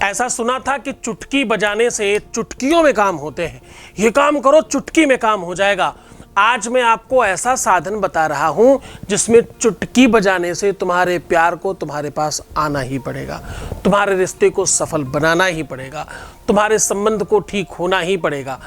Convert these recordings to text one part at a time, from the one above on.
ऐसा सुना था कि चुटकी बजाने से चुटकियों में काम होते हैं। ये काम करो, चुटकी में काम हो जाएगा। आज मैं आपको ऐसा साधन बता रहा हूं जिसमें चुटकी बजाने से तुम्हारे प्यार को तुम्हारे पास आना ही पड़ेगा, तुम्हारे रिश्ते को सफल बनाना ही पड़ेगा, तुम्हारे संबंध को ठीक होना ही पड़ेगा।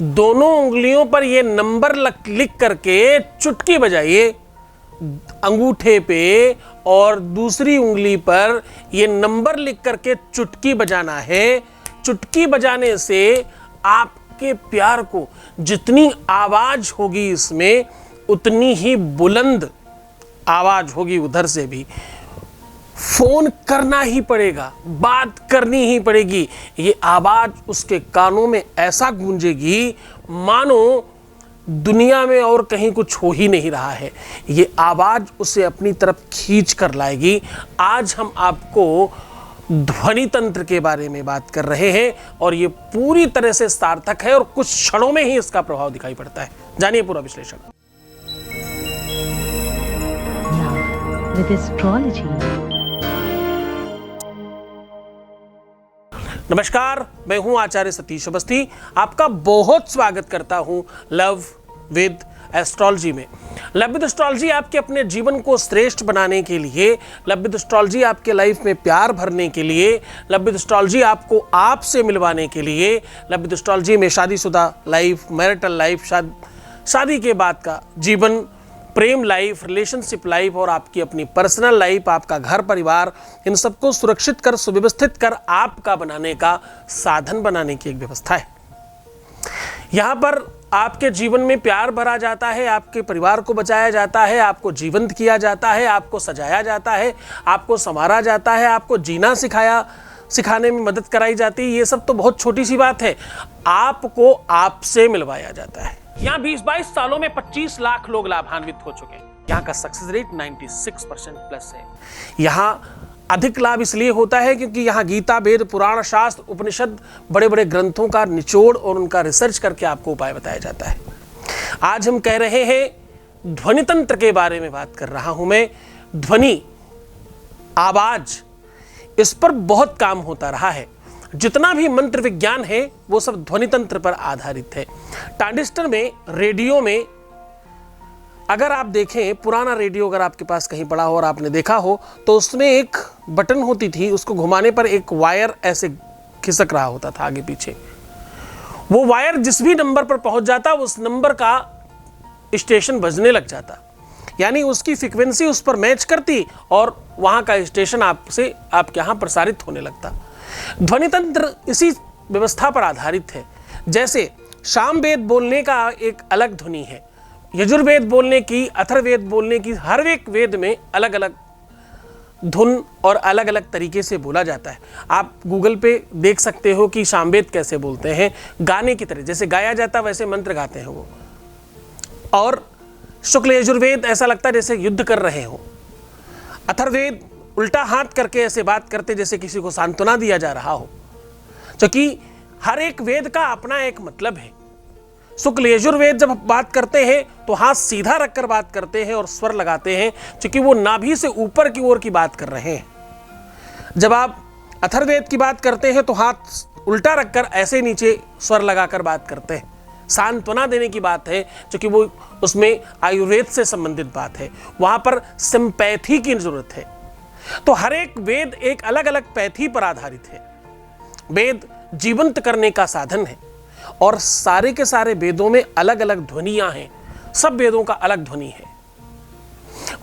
दोनों उंगलियों पर ये नंबर लिख करके चुटकी बजाइए, अंगूठे पे और दूसरी उंगली पर ये नंबर लिख करके चुटकी बजाना है। चुटकी बजाने से आपके प्यार को जितनी आवाज होगी इसमें, उतनी ही बुलंद आवाज होगी उधर से भी। फोन करना ही पड़ेगा, बात करनी ही पड़ेगी। ये आवाज उसके कानों में ऐसा गूंजेगी मानो दुनिया में और कहीं कुछ हो ही नहीं रहा है। ये आवाज उसे अपनी तरफ खींच कर लाएगी। आज हम आपको ध्वनि तंत्र के बारे में बात कर रहे हैं और ये पूरी तरह से सार्थक है और कुछ क्षणों में ही इसका प्रभाव दिखाई पड़ता है। जानिए पूरा विश्लेषण। With astrology. नमस्कार, मैं हूं आचार्य सतीश अवस्थी। आपका बहुत स्वागत करता हूं लव विद एस्ट्रोलॉजी में। लव विद एस्ट्रोलॉजी आपके अपने जीवन को श्रेष्ठ बनाने के लिए, लव विद एस्ट्रोलॉजी आपके लाइफ में प्यार भरने के लिए, लव विद एस्ट्रोलॉजी आपको आपसे मिलवाने के लिए, लव विद एस्ट्रोलॉजी में शादीशुदा लाइफ, मैरिटल लाइफ, शादी के बाद का जीवन, प्रेम लाइफ, रिलेशनशिप लाइफ और आपकी अपनी पर्सनल लाइफ, आपका घर परिवार, इन सबको सुरक्षित कर, सुव्यवस्थित कर आपका बनाने का साधन बनाने की एक व्यवस्था है। यहाँ पर आपके जीवन में प्यार भरा जाता है, आपके परिवार को बचाया जाता है, आपको जीवंत किया जाता है, आपको सजाया जाता है, आपको संवारा जाता है, आपको जीना सिखाने में मदद कराई जाती है। ये सब तो बहुत छोटी सी बात है। आपको आपसे मिलवाया जाता है। यहाँ 20-22 सालों में 25 लाख लोग लाभान्वित हो चुके हैं। यहाँ का सक्सेस रेट 96% प्लस है। यहाँ अधिक लाभ इसलिए होता है क्योंकि यहाँ गीता, वेद, पुराण, शास्त्र, उपनिषद, बड़े बड़े ग्रंथों का निचोड़ और उनका रिसर्च करके आपको उपाय बताया जाता है। आज हम कह रहे हैं ध्वनि तंत्र के बारे में बात कर रहा हूं मैं। ध्वनि, आवाज, इस पर बहुत काम होता रहा है। जितना भी मंत्र विज्ञान है वो सब ध्वनि तंत्र पर आधारित है। ट्रांजिस्टर में, रेडियो में अगर आप देखें, पुराना रेडियो अगर आपके पास कहीं पड़ा हो और आपने देखा हो तो उसमें एक बटन होती थी, उसको घुमाने पर एक वायर ऐसे खिसक रहा होता था आगे पीछे। वो वायर जिस भी नंबर पर पहुंच जाता उस नंबर का स्टेशन बजने लग जाता, यानी उसकी फ्रीक्वेंसी उस पर मैच करती और वहां का स्टेशन आपसे आपके यहां प्रसारित होने लगता। ध्वनि तंत्र इसी व्यवस्था पर आधारित है। जैसे सामवेद बोलने का एक अलग ध्वनि है, यजुर्वेद बोलने की, अथर्ववेद बोलने की, हर एक वेद में अलग अलग धुन और अलग अलग तरीके से बोला जाता है। आप गूगल पे देख सकते हो कि सामवेद कैसे बोलते हैं, गाने की तरह, जैसे गाया जाता वैसे मंत्र गाते हैं वो। और शुक्ल यजुर्वेद ऐसा लगता है जैसे युद्ध कर रहे हो। अथर्ववेद उल्टा हाथ करके ऐसे बात करते जैसे किसी को सांत्वना दिया जा रहा हो, क्योंकि हर एक वेद का अपना एक मतलब है। शुक्ल यजुर्वेद जब बात करते हैं तो हाथ सीधा रखकर बात करते हैं और स्वर लगाते हैं, क्योंकि वो नाभि से ऊपर की ओर की बात कर रहे हैं। जब आप अथर्ववेद की बात करते हैं तो हाथ उल्टा रखकर ऐसे नीचे स्वर लगाकर बात करते हैं। सांत्वना देने की बात है, क्योंकि वो उसमें आयुर्वेद से संबंधित बात है। वहां पर सिंपैथी की जरूरत है। तो हर एक वेद एक अलग अलग पैथी पर आधारित है। वेद जीवंत करने का साधन है और सारे के सारे वेदों में अलग अलग ध्वनियां हैं। सब वेदों का अलग ध्वनि है।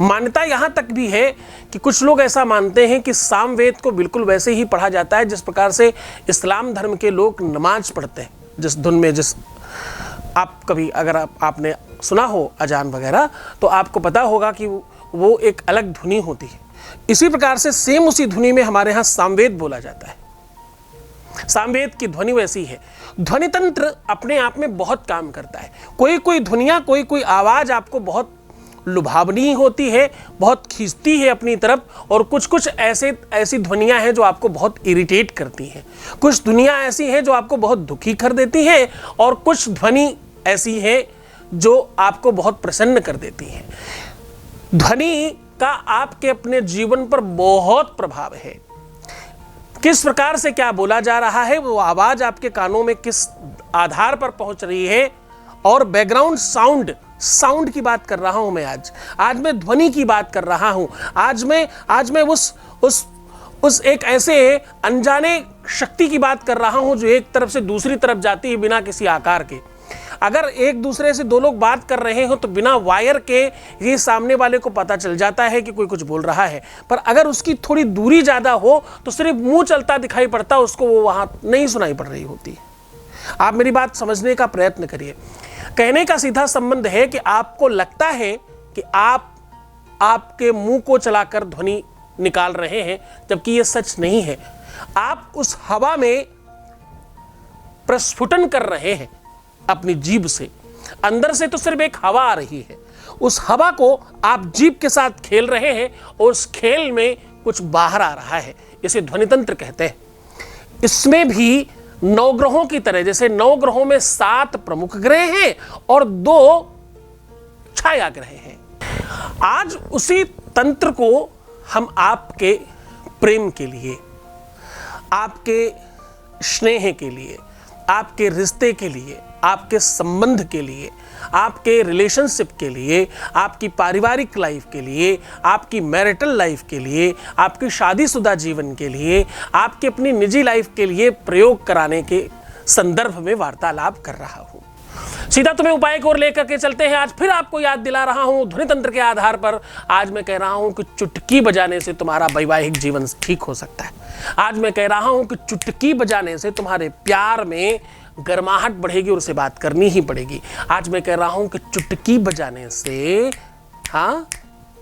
मान्यता यहां तक भी है कि कुछ लोग ऐसा मानते हैं कि सामवेद को बिल्कुल वैसे ही पढ़ा जाता है जिस प्रकार से इस्लाम धर्म के लोग नमाज पढ़ते हैं, जिस धुन में, जिस आप कभी अगर आपने सुना हो अजान वगैरह तो आपको पता होगा कि वो एक अलग धुनी होती है। इसी प्रकार से सेम उसी ध्वनि में हमारे यहाँ सामवेद बोला जाता है। सामवेद की ध्वनि वैसी है। ध्वनि तंत्र अपने आप में बहुत काम करता है। कोई कोई ध्वनियाँ, कोई कोई आवाज आपको बहुत लुभावनी होती है, बहुत खींचती है अपनी तरफ, और कुछ कुछ ऐसी ध्वनियाँ हैं जो आपको बहुत इरिटेट करती हैं। कुछ ध्वनियाँ ऐसी हैं जो आपको बहुत दुखी कर देती हैं और कुछ ध्वनि ऐसी है जो आपको बहुत प्रसन्न कर देती हैं। ध्वनि का आपके अपने जीवन पर बहुत प्रभाव है। किस प्रकार से क्या बोला जा रहा है, वो आवाज आपके कानों में किस आधार पर पहुंच रही है, और बैकग्राउंड साउंड की बात कर रहा हूं मैं। आज मैं ध्वनि की बात कर रहा हूं। आज मैं उस एक ऐसे अनजाने शक्ति की बात कर रहा हूं जो एक तरफ से दूसरी तरफ जाती है बिना किसी आकार के। अगर एक दूसरे से दो लोग बात कर रहे हो तो बिना वायर के ये सामने वाले को पता चल जाता है कि कोई कुछ बोल रहा है, पर अगर उसकी थोड़ी दूरी ज़्यादा हो तो सिर्फ मुंह चलता दिखाई पड़ता, उसको वो वहाँ नहीं सुनाई पड़ रही होती। आप मेरी बात समझने का प्रयत्न करिए। कहने का सीधा संबंध है कि आपको लगता है कि आप आपके मुंह को चलाकर ध्वनि निकाल रहे हैं, जबकि यह सच नहीं है। आप उस हवा में प्रस्फुटन कर रहे हैं अपनी जीभ से। अंदर से तो सिर्फ एक हवा आ रही है, उस हवा को आप जीभ के साथ खेल रहे हैं और उस खेल में कुछ बाहर आ रहा है। इसे ध्वनि तंत्र कहते हैं। इसमें भी नवग्रहों की तरह, जैसे 9 ग्रहों में 7 प्रमुख ग्रह हैं और 2 छाया ग्रह हैं। आज उसी तंत्र को हम आपके प्रेम के लिए, आपके स्नेह के लिए, आपके रिश्ते के लिए, आपके संबंध के लिए, आपके रिलेशनशिप के लिए, आपकी पारिवारिक लाइफ के लिए, आपकी मैरिटल लाइफ के लिए, आपकी शादीशुदा जीवन के लिए, आपकी अपनी निजी लाइफ के लिए प्रयोग कराने के संदर्भ में वार्तालाप कर रहा हूं। सीधा तुम्हें उपाय की ओर लेकर के चलते हैं। आज फिर आपको याद दिला रहा हूं ध्वनि तंत्र के आधार पर। आज मैं कह रहा हूं कि चुटकी बजाने से तुम्हारा वैवाहिक जीवन ठीक हो सकता है। आज मैं कह रहा हूं कि चुटकी बजाने से तुम्हारे प्यार में गर्माहट बढ़ेगी और उसे बात करनी ही पड़ेगी। आज मैं कह रहा हूं कि चुटकी बजाने से,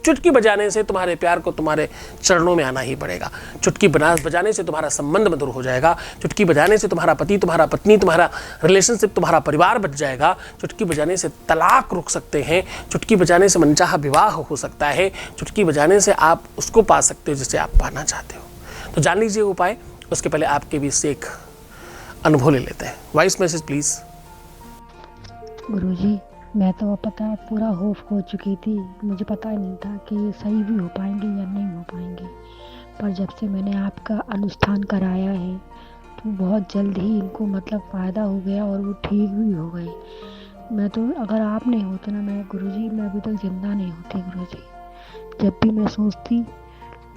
चुटकी बजाने से तुम्हारे प्यार को तुम्हारे चरणों में आना ही पड़ेगा। चुटकी बजाने से तुम्हारा संबंध मधुर हो जाएगा। चुटकी बजाने से तुम्हारा पति, तुम्हारा पत्नी, तुम्हारा रिलेशनशिप, तुम्हारा परिवार बच जाएगा। चुटकी बजाने से तलाक रुक सकते हैं। चुटकी बजाने से मनचाहा विवाह हो सकता है। चुटकी बजाने से आप उसको पा सकते हो जिसे आप पाना चाहते हो। तो जान लीजिए उपाय। उसके पहले आपके बीच से एक अनुभव ले लेते हैं। Voice message please. गुरुजी, मैं तो पता है पूरा होफ हो चुकी थी। मुझे पता ही नहीं था कि ये सही भी हो पाएंगे या नहीं हो पाएंगे, पर जब से मैंने आपका अनुष्ठान कराया है तो बहुत जल्द ही इनको मतलब फ़ायदा हो गया और वो ठीक भी हो गए। मैं तो, अगर आप नहीं होते ना मैं गुरुजी, मैं अभी तक जिंदा नहीं होती गुरुजी। जब भी मैं सोचती,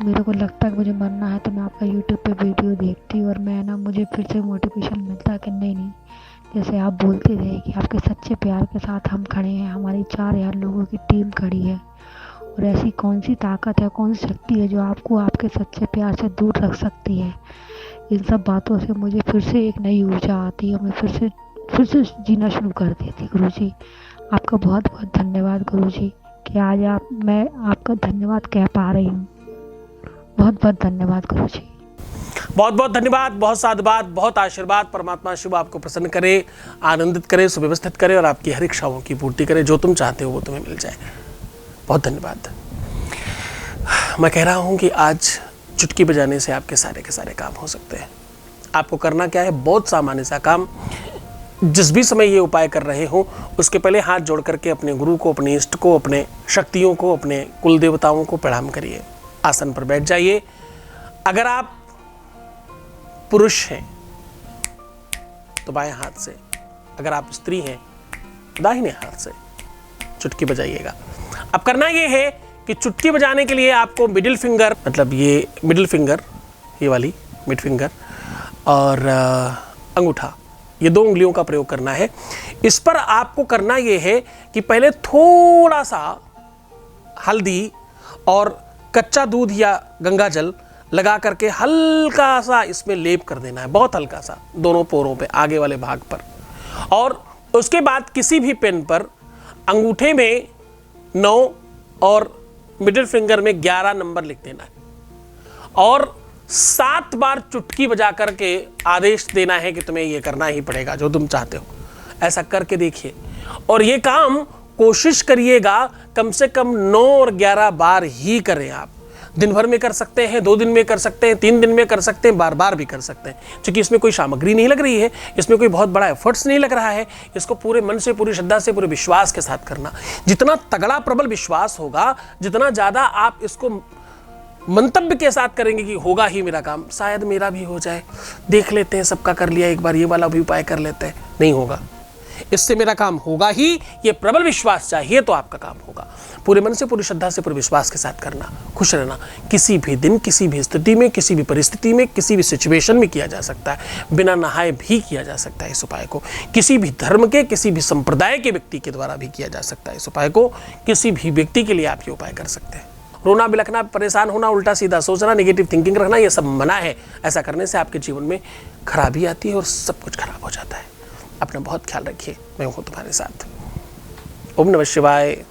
मेरे को लगता कि मुझे मरना है, तो मैं आपका यूट्यूब पे वीडियो देखती और मैं ना, मुझे फिर से मोटिवेशन मिलता कि नहीं, जैसे आप बोलते थे कि आपके सच्चे प्यार के साथ हम खड़े हैं, हमारी 4000 लोगों की टीम खड़ी है, और ऐसी कौन सी ताकत है, कौन सी शक्ति है जो आपको आपके सच्चे प्यार से दूर रख सकती है। इन सब बातों से मुझे फिर से एक नई ऊर्जा आती है और मैं फिर से जीना शुरू कर देती। गुरुजी, आपका बहुत बहुत धन्यवाद गुरुजी कि आज मैं आपका धन्यवाद कह पा रही हूँ। बहुत बहुत धन्यवाद गुरुजी। बहुत बहुत धन्यवाद, बहुत साधुवाद, बहुत आशीर्वाद। परमात्मा शिव आपको प्रसन्न करे, आनंदित करे, सुव्यवस्थित करे और आपकी हर इच्छाओं की पूर्ति करे। जो तुम चाहते हो वो तुम्हें मिल जाए। बहुत धन्यवाद। मैं कह रहा हूं कि आज चुटकी बजाने से आपके सारे के सारे काम हो सकते हैं। आपको करना क्या है, बहुत सामान्य सा काम। जिस भी समय ये उपाय कर रहे हो उसके पहले हाथ जोड़ करके अपने गुरु को, अपने इष्ट को, अपने शक्तियों को, अपने कुल देवताओं को प्रणाम करिए। आसन पर बैठ जाइए। अगर आप पुरुष हैं तो बाएं हाथ से, अगर आप स्त्री हैं तो दाहिने हाथ से चुटकी बजाइएगा। अब करना ये है कि चुटकी बजाने के लिए आपको मिडिल फिंगर, मतलब ये मिडिल फिंगर, ये वाली मिड फिंगर और अंगूठा, ये 2 उंगलियों का प्रयोग करना है। इस पर आपको करना ये है कि पहले थोड़ा सा हल्दी और कच्चा दूध या गंगा जल लगा करके हल्का सा इसमें लेप कर देना है, बहुत हल्का सा, दोनों पोरों पे, आगे वाले भाग पर। और उसके बाद किसी भी पेन पर अंगूठे में 9 और मिडिल फिंगर में 11 नंबर लिख देना है और 7 बार चुटकी बजा करके आदेश देना है कि तुम्हें ये करना ही पड़ेगा जो तुम चाहते हो। ऐसा करके देखिए और ये काम कोशिश करिएगा कम से कम 9 और 11 बार ही करें। आप दिन भर में कर सकते हैं, 2 दिन में कर सकते हैं, 3 दिन में कर सकते हैं, बार बार भी कर सकते हैं, क्योंकि इसमें कोई सामग्री नहीं लग रही है, इसमें कोई बहुत बड़ा एफर्ट्स नहीं लग रहा है। इसको पूरे मन से, पूरी श्रद्धा से, पूरे विश्वास के साथ करना। जितना तगड़ा प्रबल विश्वास होगा, जितना ज़्यादा आप इसको मंतव्य के साथ करेंगे कि होगा ही मेरा काम, शायद मेरा भी हो जाए, देख लेते हैं, सबका कर लिया, एक बार ये वाला भी उपाय कर लेते हैं, नहीं होगा, इससे मेरा काम होगा ही, ये प्रबल विश्वास चाहिए तो आपका काम होगा। पूरे मन से, पूरी श्रद्धा से, पूरे विश्वास के साथ करना, खुश रहना। किसी भी दिन, किसी भी स्थिति में, किसी भी परिस्थिति में, किसी भी सिचुएशन में किया जा सकता है, बिना नहाए भी किया जा सकता है इस उपाय को। किसी भी धर्म के, किसी भी संप्रदाय के व्यक्ति के द्वारा भी किया जा सकता है इस उपाय को। किसी भी व्यक्ति के लिए आप ये उपाय कर सकते हैं। रोना, बिलखना, परेशान होना, उल्टा सीधा सोचना, नेगेटिव थिंकिंग रखना, ये सब मना है। ऐसा करने से आपके जीवन में खराबी आती है और सब कुछ खराब हो जाता है। अपना बहुत ख्याल रखिए। मैं हूँ तुम्हारे साथ। ओम नमः शिवाय।